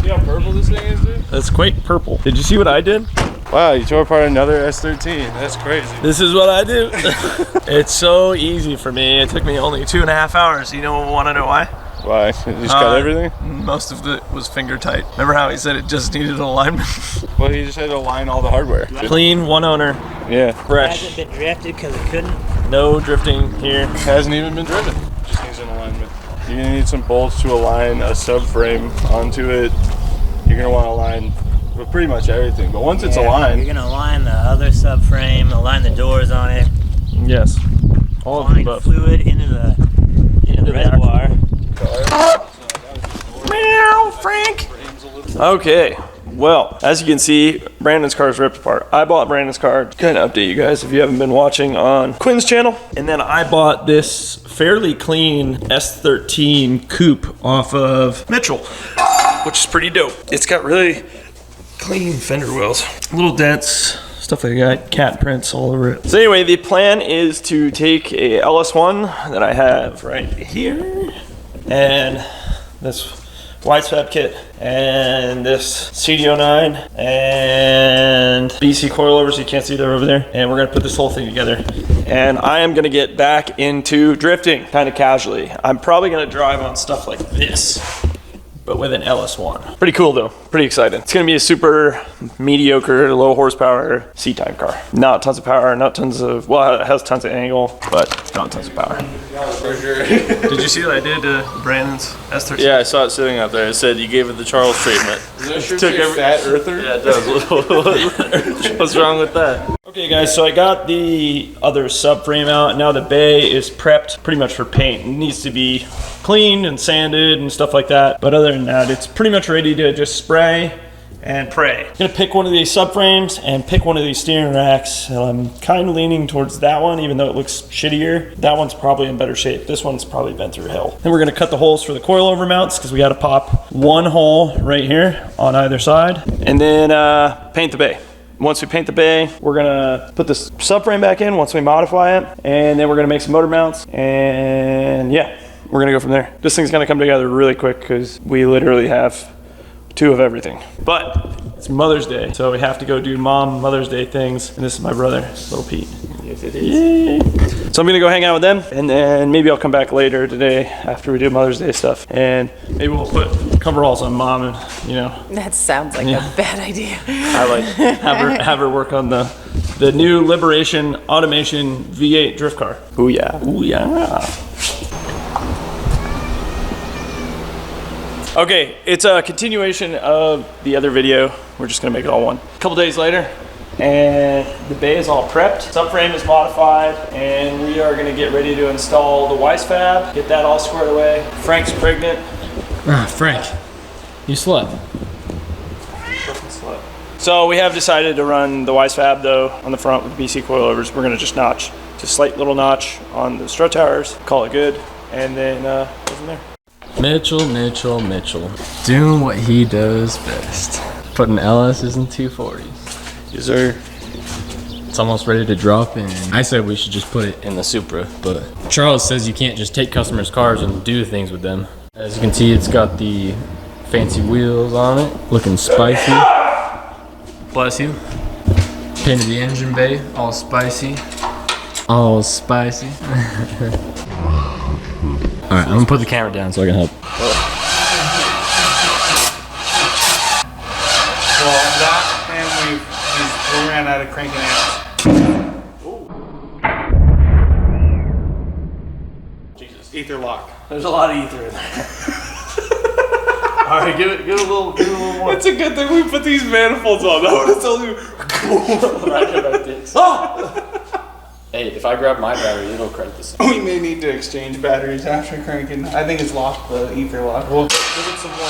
See how purple this thing is, dude? That's quite purple. Did you see what I did? Wow, you tore apart another S13. That's crazy. This is what I do. It's so easy for me. It took me only 2.5 hours. You want to know why? Why? You just cut everything? Most of it was finger tight. Remember how he said it just needed alignment? Well, he just had to align all the hardware. Clean, one owner. Yeah. Fresh. Hasn't been drafted because it couldn't. No drifting here. Hasn't even been driven. Just needs an alignment. You're gonna need some bolts to align a subframe onto it. You're gonna want to align with pretty much everything. But once it's aligned, You're gonna align the other subframe, align the doors on it. Yes. All of the Align above. fluid into the reservoir. Meow, Frank. Okay. Well, as you can see, Brandon's car is ripped apart. I bought Brandon's car to kind of update you guys if you haven't been watching on Quinn's channel. And then I bought this fairly clean S13 coupe off of Mitchell, which is pretty dope. It's got really clean fender wells, little dents, stuff like that, cat prints all over it. So anyway, the plan is to take a LS1 that I have right here, and this Fab kit, and this CD09, and BC coilovers, you can't see they're over there, and we're gonna put this whole thing together. And I am gonna get back into drifting, kind of casually. I'm probably gonna drive on stuff like this, but with an LS1. Pretty cool though, pretty excited. It's gonna be a super mediocre, low horsepower C-type car. Not tons of power, not tons of, well, it has tons of angle, but not tons of power. for sure. Did you see what I did to Brandon's S13? Yeah, I saw it sitting out there. It said you gave it the Charles treatment. Does that fat earther? Yeah, it does. What's wrong with that? Okay guys, so I got the other subframe out. Now the bay is prepped pretty much for paint. It needs to be cleaned and sanded and stuff like that. But other than that, it's pretty much ready to just spray and pray. I'm gonna pick one of these subframes and pick one of these steering racks. I'm kind of leaning towards that one, even though it looks shittier. That one's probably in better shape. This one's probably been through hell. Then we're gonna cut the holes for the coilover mounts because we gotta pop one hole right here on either side. And then paint the bay. Once we paint the bay, we're gonna put this subframe back in once we modify it. And then we're gonna make some motor mounts, and yeah, we're gonna go from there. This thing's gonna come together really quick because we literally have 2 of everything. But it's Mother's Day, so we have to go do Mother's Day things. And this is my brother, little Pete. Yes, it is. Yay. So I'm gonna go hang out with them, and then maybe I'll come back later today after we do Mother's Day stuff. And maybe we'll put coveralls on Mom, and you know. That sounds like a bad idea. I like have her work on the new Liberation Automation V8 drift car. Ooh yeah, ooh yeah. Okay, it's a continuation of the other video. We're just gonna make it all one. A couple days later, and the bay is all prepped. Subframe is modified, and we are gonna get ready to install the Fab, get that all squared away. Frank's pregnant. Frank, you slept. So we have decided to run the Fab though on the front with BC coilovers. We're gonna just notch, just slight little notch on the strut towers, call it good, and then go from there. Mitchell, doing what he does best. Putting LS's in 240s. Yes, sir. It's almost ready to drop in. I said we should just put it in the Supra, but Charles says you can't just take customers' cars and do things with them. As you can see, it's got the fancy wheels on it, looking spicy. Bless you. Painted the engine bay, all spicy. All spicy. Alright, I'm gonna put the camera down so I can help. Well, that, and we ran out of cranking amps. Jesus. Ether lock. There's a lot of ether in there. All right, give it a little more. It's a good thing we put these manifolds on. That would have told you. Hey, if I grab my battery, it'll crank this. We may need to exchange batteries after cranking. I think it's locked, the ether lock. We'll give it some more.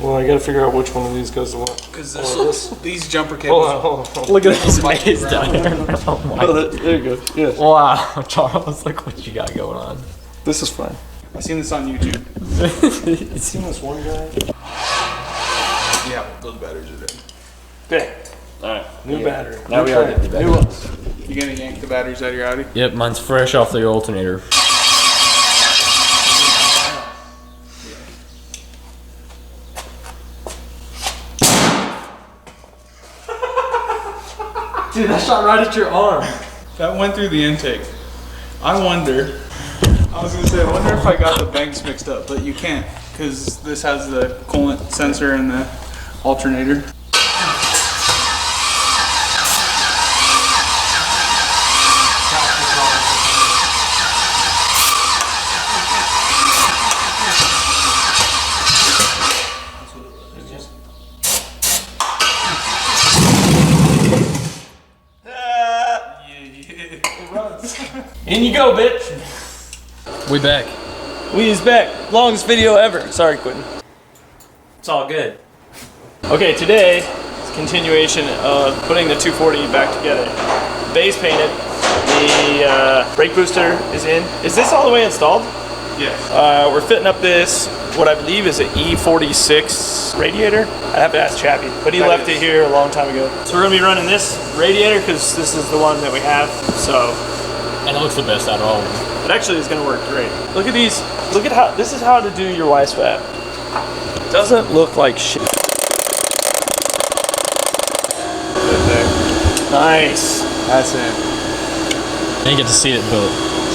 Well, I gotta figure out which one of these goes to what. Because these jumper cables. Hold on. Look at this maze down here. Oh my. Oh, there you go. Yeah. Wow, Charles, look what you got going on. This is fine. I've seen this on YouTube. You seen this one guy? Yeah, those batteries are dead. Okay. All right. New battery. Now we are getting the battery. New ones. You gonna yank the batteries out of your Audi? Yep, mine's fresh off the alternator. Dude, that shot right at your arm. That went through the intake. I wonder if I got the banks mixed up, but you can't, because this has the coolant sensor and the alternator. In you go, bitch. We back. We is back. Longest video ever. Sorry, Quentin. It's all good. Okay, today is a continuation of putting the 240 back together. Base painted. The brake booster is in. Is this all the way installed? Yes. We're fitting up this, what I believe is an E46 radiator. I'd have to ask Chappie, but he left it here a long time ago. So we're gonna be running this radiator because this is the one that we have. So, And it looks the best out of all of them. it actually is gonna work great. Look at these. Look at how, this is how to do your YSFAT. Doesn't look like shit. Nice. That's it. I didn't get to see it, but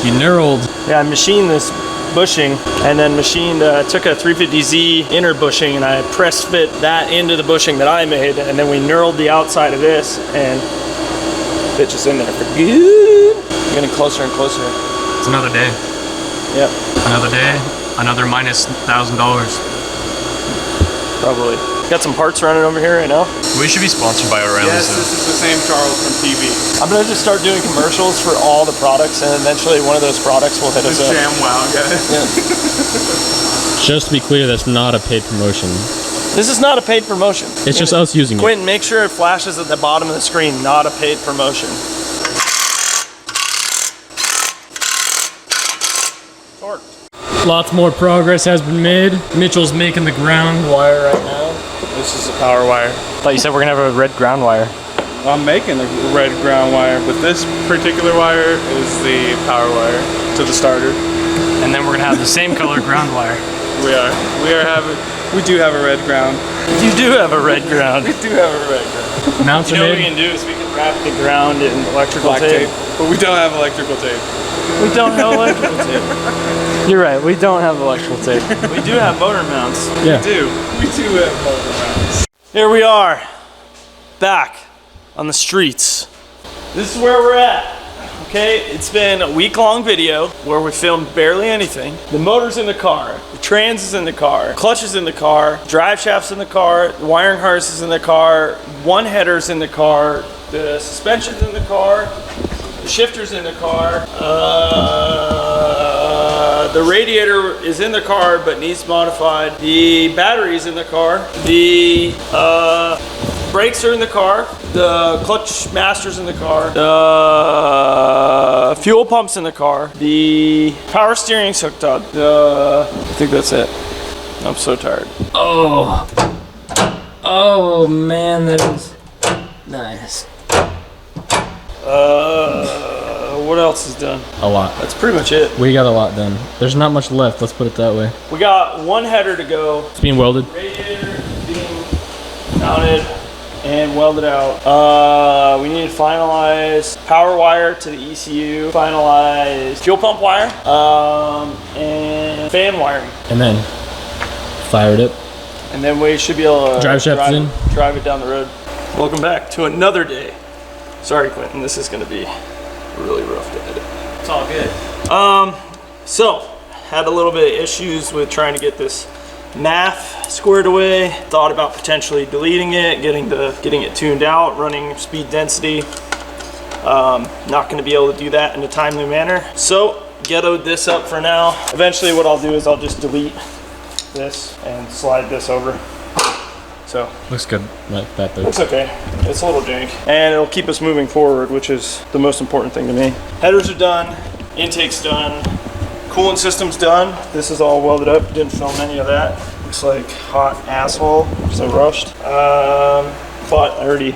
you knurled. Yeah, I machined this bushing and then took a 350Z inner bushing and I press fit that into the bushing that I made, and then we knurled the outside of this and bitch is in there for good. Getting closer and closer. It's another day. Yep, Another day. Another minus $1,000. probably. Got some parts running over here right now. We should be sponsored by O'Reilly's. Yes, this is the same Charles from TV. I'm gonna just start doing commercials for all the products and eventually one of those products will hit us This up. jam wow, guys. Just to be clear, that's not a paid promotion. This is not a paid promotion. It's just us using it. Quentin, make sure it flashes at the bottom of the screen, not a paid promotion. Torque. Lots more progress has been made. Mitchell's making the ground wire right now. This is a power wire. Thought you said we're gonna have a red ground wire. I'm making a red ground wire, but this particular wire is the power wire to the starter. And then we're gonna have the same color ground wire. We do have a red ground. You do have a red ground. We do have a red ground. Mounts You are know what we made. can do is we can wrap the ground in electrical Black tape. tape. But we don't have electrical tape. We don't have electrical tape. You're right, we don't have electrical tape. We do have motor mounts. Yeah. We do have motor mounts. Here we are, back on the streets. This is where we're at. Okay, it's been a week-long video where we filmed barely anything. The motor's in the car, the trans is in the car, clutch is in the car, drive shaft's in the car, the wiring harness is in the car, one header's in the car, the suspension's in the car, the shifter's in the car, the radiator is in the car but needs modified, the battery's in the car, the brakes are in the car, the clutch master's in the car, the fuel pump's in the car, the power steering's hooked up, I think that's it. I'm so tired. Oh man, that is nice. What else is done? A lot. That's pretty much it. We got a lot done. There's not much left, let's put it that way. We got one header to go. It's being welded. Radiator being mounted and welded out. We need to finalize power wire to the ECU, finalize fuel pump wire, and fan wiring. And then fire it up. And then we should be able to Drive shaft's in. drive it down the road. Welcome back to another day. Sorry, Quentin, this is gonna be a really rough to edit. It's all good. So, had a little bit of issues with trying to get this MAF squared away. Thought about potentially deleting it, getting it tuned out, running speed density. Not gonna be able to do that in a timely manner. So, ghettoed this up for now. Eventually what I'll do is I'll just delete this and slide this over. So, Looks good like that though. it's okay. It's a little jank. And it'll keep us moving forward, which is the most important thing to me. Headers are done, intake's done, coolant system's done. This is all welded up, didn't film any of that. Looks like hot asshole, because I rushed. But I already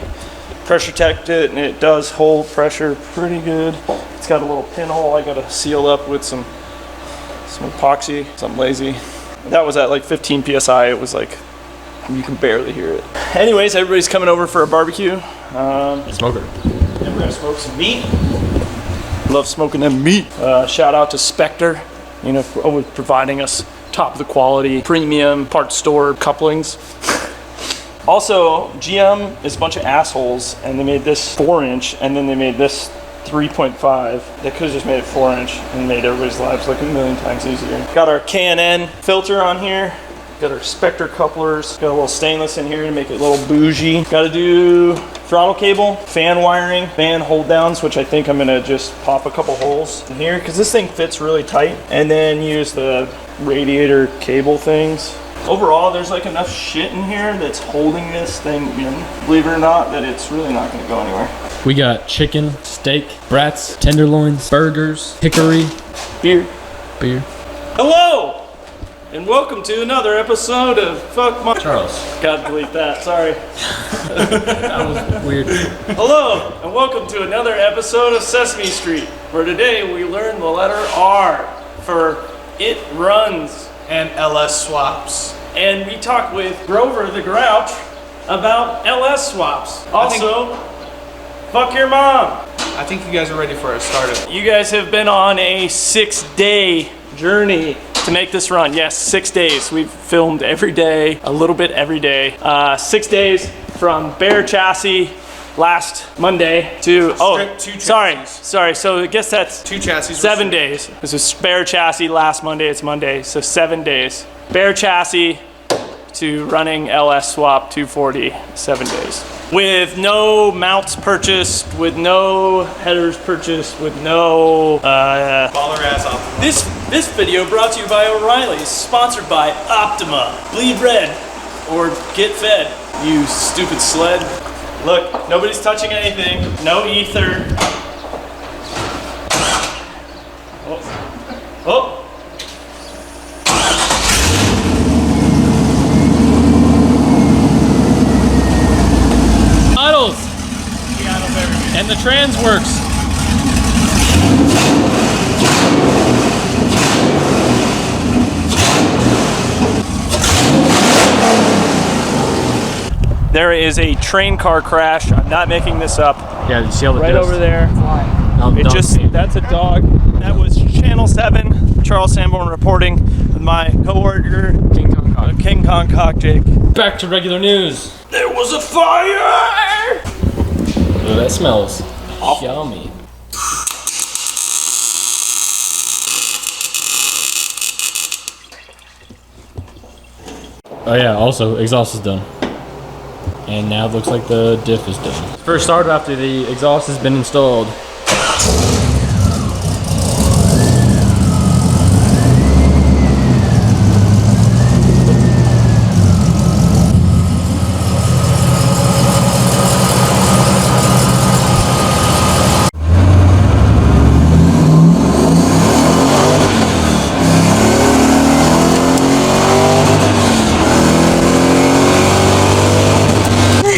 pressure checked it and it does hold pressure pretty good. It's got a little pinhole I gotta seal up with some epoxy, so I'm lazy. That was at like 15 PSI, it was like, you can barely hear it. Anyways, everybody's coming over for a barbecue. Smoker. And we're gonna smoke some meat. Love smoking them meat. Shout out to Spectre, you know, for always providing us top of the quality, premium parts store couplings. Also, GM is a bunch of assholes, and they made this 4-inch, and then they made this 3.5. They could have just made it 4-inch and made everybody's lives like a million times easier. Got our K&N filter on here. Got our Spectre couplers. Got a little stainless in here to make it a little bougie. Got to do throttle cable, fan wiring, fan hold downs, which I think I'm gonna just pop a couple holes in here because this thing fits really tight, and then use the radiator cable things. Overall, there's like enough shit in here that's holding this thing in, believe it or not, that it's really not gonna go anywhere. We got chicken, steak, brats, tenderloins, burgers, hickory, Beer. beer. Hello! And welcome to another episode of Fuck My... Charles. Gotta delete that, sorry. That was weird. Hello, and welcome to another episode of Sesame Street, where today we learn the letter R for It Runs. And LS swaps. And we talk with Grover the Grouch about LS swaps. Also, fuck your mom. I think you guys are ready for a start. You guys have been on a 6-day journey to make this run. Yes, 6 days. We've filmed every day, a little bit every day. 6 days from bare chassis last Monday to, Two sorry. chassis. So I guess that's 2 chassis. 7 days. This was spare chassis last Monday, it's Monday, so 7 days. Bare chassis to running LS swap 240, 7 days. With no mounts purchased, with no headers purchased, with no, Baller ass off. This video brought to you by O'Reilly's, sponsored by Optima. Bleed red, or get fed, you stupid sled. Look, nobody's touching anything, no ether. Oh. Idles! And the trans works. There is a train car crash. I'm not making this up. Yeah, you see all the Right dust? over there. That's a dog. That was Channel 7, Charles Sanborn reporting with my coworker, King Kong Cock Jake. Back to regular news. There was a fire! Oh, that smells yummy. Oh yeah, also, exhaust is done. And now it looks like the diff is done. First start after the exhaust has been installed.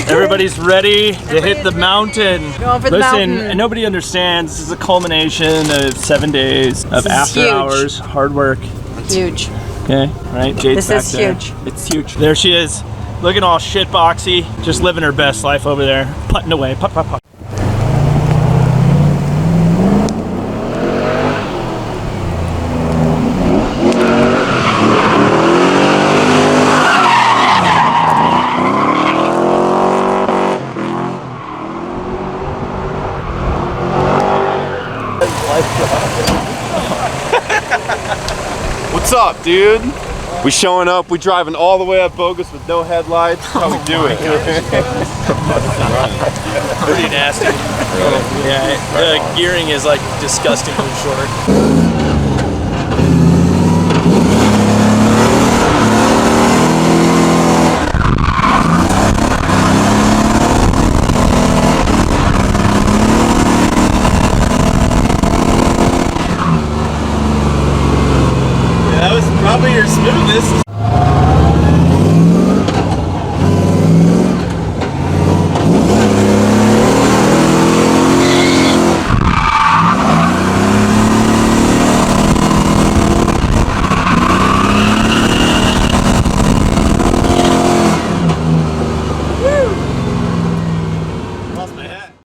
Everybody's ready to hit the mountain. Going for the Listen, mountain. nobody understands. This is a culmination of 7 days of This is after huge. hours, hard work. Huge. Okay, right? Jade's This back is there. huge. It's huge. There she is, looking all shitboxy, just living her best life over there, putting away, putt, putt, putt. What's up, dude? We showing up, we driving all the way up Bogus with no headlights. That's how we do it. Pretty nasty. Yeah, the gearing is like disgustingly short.